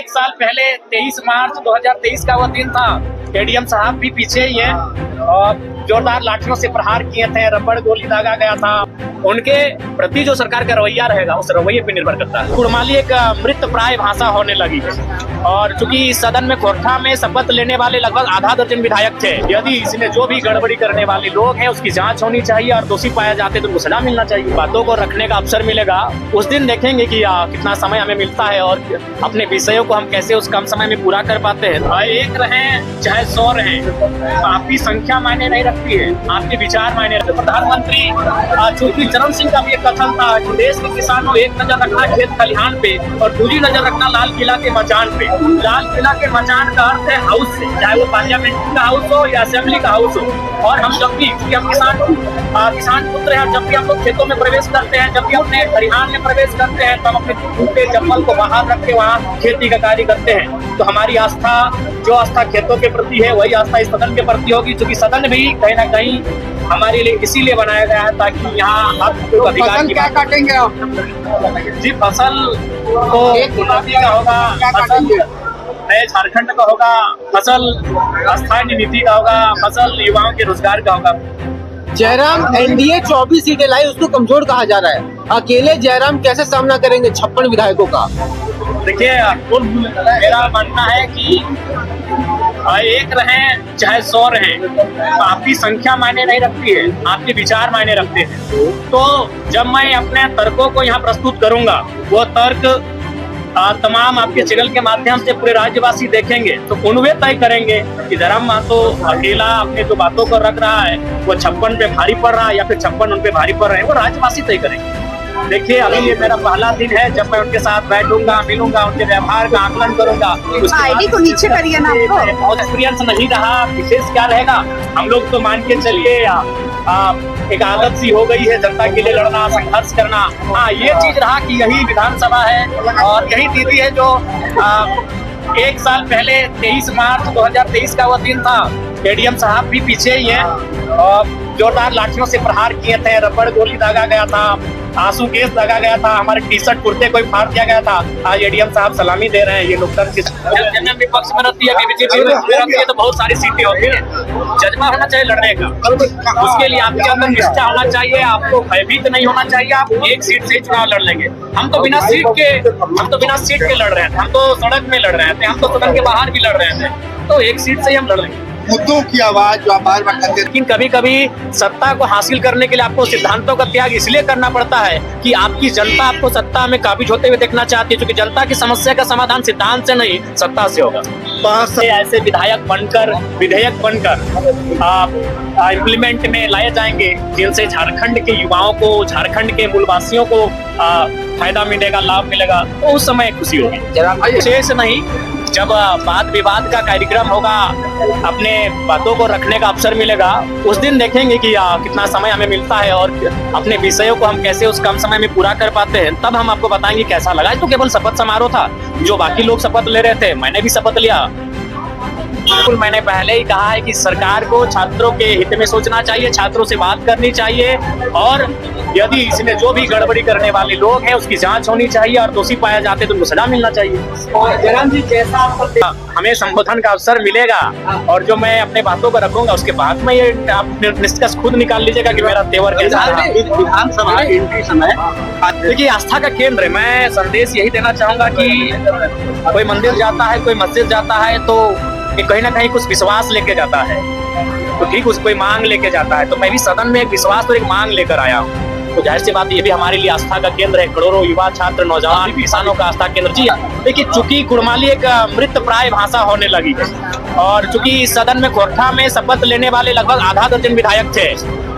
एक साल पहले 23 मार्च 2023 का वो दिन था। एडीएम साहब भी पीछे ही है और जोरदार लाठियों से प्रहार किए थे, रबड़ गोली दागा गया था। उनके प्रति जो सरकार का रवैया रहेगा उस रवैये पे निर्भर करता है। कुड़माली एक मृत प्राय भाषा होने लगी है और चूंकि सदन में कोर्टा में शपथ लेने वाले लगभग आधा दर्जन विधायक थे। यदि इसमें जो भी गड़बड़ी करने वाले लोग हैं उसकी जांच होनी चाहिए और दोषी पाया जाते तो उनको सजा मिलना चाहिए। बातों को रखने का अवसर मिलेगा उस दिन देखेंगे कि कितना समय हमें मिलता है और अपने विषयों को हम कैसे उस कम समय में पूरा कर पाते हैं। एक रहें चाहे 100 रहें, आपकी संख्या मायने नहीं रखती है, आपके विचार मायने रखते। प्रधानमंत्री चूंकि चरण सिंह का भी एक कथन था कि देश के किसानों एक नजर रखना खेत खलिहान पे और दूसरी नजर रखना लाल किला के मचान पे। लाल किला के मचान का अर्थ है हाउस से, चाहे वो पार्लियामेंट का हाउस हो या असेंबली का हाउस हो। और हम जब भी, क्योंकि हम किसान पुत्र हैं, जब भी हम लोग खेतों में प्रवेश करते हैं, जब भी अपने खलिहान में प्रवेश करते हैं तो हम अपने जूते चप्पल को बाहर रख के वहाँ खेती का कार्य करते हैं। तो हमारी आस्था, जो आस्था खेतों के प्रति है वही आस्था इस सदन के प्रति होगी, क्योंकि सदन भी कहीं ना कहीं हमारे लिए इसीलिए बनाया गया है ताकि यहाँ हक अधिकार की क्या काटेंगे आप जी। फसल तो उन्नति का होगा, फसल नए झारखंड का होगा, फसल स्थानीय नीति का होगा, फसल युवाओं के रोजगार का होगा। जयराम एनडीए 24 सीटें लाई, उसको कमजोर कहा जा रहा है। अकेले जयराम कैसे सामना करेंगे 56 विधायकों का? देखिए, मेरा मानना है कि एक रहें चाहे 100 रहें, आपकी संख्या मायने नहीं रखती है, आपके विचार मायने रखते हैं। तो जब मैं अपने तर्कों को यहाँ प्रस्तुत करूंगा, वो तर्क तमाम आपके चैनल के माध्यम से पूरे राज्यवासी देखेंगे तो उन्हें तय करेंगे कि जयराम महतो अकेला अपने जो बातों को रख रहा है वो 56 पे भारी पड़ रहा है या फिर 56 उन पे भारी पड़ रहे हैं, वो राज्यवासी तय करेंगे। देखिए, अभी ये मेरा पहला दिन है, जब मैं उनके साथ बैठूंगा, मिलूंगा, उनके व्यवहार का आकलन करूंगा। आईडी को नीचे करिए ना, आपको बहुत एक्सपीरियंस नहीं रहा, विशेष क्या रहेगा, हम लोग तो मान के चलिए एक आदत सी हो गई है जनता के लिए लड़ना, संघर्ष करना। हाँ, ये चीज रहा कि यही विधानसभा है और यही दीदी है जो एक साल पहले 23 मार्च 2023 का वो दिन था। एडीएम साहब भी पीछे ही है और जोरदार लाठियों से प्रहार किए थे, रबड़ गोली दागा गया था, आंसू गैस दागा गया था, हमारे टी शर्ट कुर्ते को फाड़ दिया गया था। आज एडीएम साहब सलामी दे रहे हैं। ये लोकतंत्र जनरल विपक्ष में रहती है, बीजेपी में रहती है तो बहुत सारी सीटें होती है। जज्बा होना चाहिए लड़ने का, उसके लिए आपके अंदर निष्ठा होना चाहिए, आपको भयभीत नहीं होना चाहिए। आप एक सीट से चुनाव लड़ लेंगे। हम तो बिना सीट के लड़ रहे थे, हम तो सड़क में लड़ रहे थे, हम तो सदन के बाहर भी लड़ रहे थे, तो एक सीट से ही हम लड़ लेंगे। मुद्दों की आवाज जो आप बार बार करते हैं, लेकिन कभी कभी सत्ता को हासिल करने के लिए आपको सिद्धांतों का त्याग इसलिए करना पड़ता है कि आपकी जनता आपको सत्ता में काबिज होते हुए देखना चाहती है, क्योंकि जनता की समस्या का समाधान सिद्धांत से नहीं सत्ता से होगा। ऐसे विधायक बनकर, विधेयक बनकर आप इम्प्लीमेंट में लाए जाएंगे जिनसे झारखंड के युवाओं को, झारखंड के मूलवासियों को फायदा मिलेगा, लाभ मिलेगा, तो उस समय खुशी होगी। विशेष नहीं, जब वाद विवाद का कार्यक्रम होगा, अपने बातों को रखने का अवसर मिलेगा, उस दिन देखेंगे कि कितना समय हमें मिलता है और अपने विषयों को हम कैसे उस कम समय में पूरा कर पाते हैं। तब हम आपको बताएंगे कैसा लगा। तो केवल शपथ समारोह था, जो बाकी लोग शपथ ले रहे थे, मैंने भी शपथ लिया। बिल्कुल, मैंने पहले ही कहा है कि सरकार को छात्रों के हित में सोचना चाहिए, छात्रों से बात करनी चाहिए और यदि इसमें जो भी गड़बड़ी करने वाले लोग हैं उसकी जांच होनी चाहिए और दोषी पाया जाते तो उनको सजा मिलना चाहिए। और जयराम जी, जैसा हमें संबोधन का अवसर मिलेगा और जो मैं अपने बातों को रखूंगा उसके बाद में ये आप निष्कर्ष खुद निकाल लीजिएगा कि मेरा तेवर कैसा है। विधानसभा एंट्री समय देखिए, आस्था का केंद्र है। मैं संदेश यही देना चाहूंगा कि कोई मंदिर जाता है, कोई मस्जिद जाता है तो कहीं ना कहीं कुछ विश्वास लेके जाता है, तो ठीक उस कोई मांग लेके जाता है। तो मैं भी सदन में एक विश्वास और एक मांग लेकर आया हूँ। तो जाहिर सी बात, ये भी हमारे लिए आस्था का केंद्र है। करोड़ों युवा, छात्र, नौजवान, किसानों का आस्था केंद्र। जी देखिए, चूंकि कुड़माली एक मृत प्राय भाषा होने लगी है और चूंकि सदन में कोर्टा में शपथ लेने वाले लगभग आधा दर्जन विधायक थे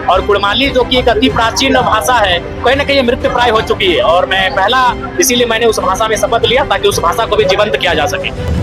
और कुड़माली जो कि एक अति प्राचीन भाषा है, कहीं ना कहीं मृत प्राय हो चुकी है। और मैं पहला, इसीलिए मैंने उस भाषा में शपथ लिया ताकि उस भाषा को भी जीवंत किया जा सके।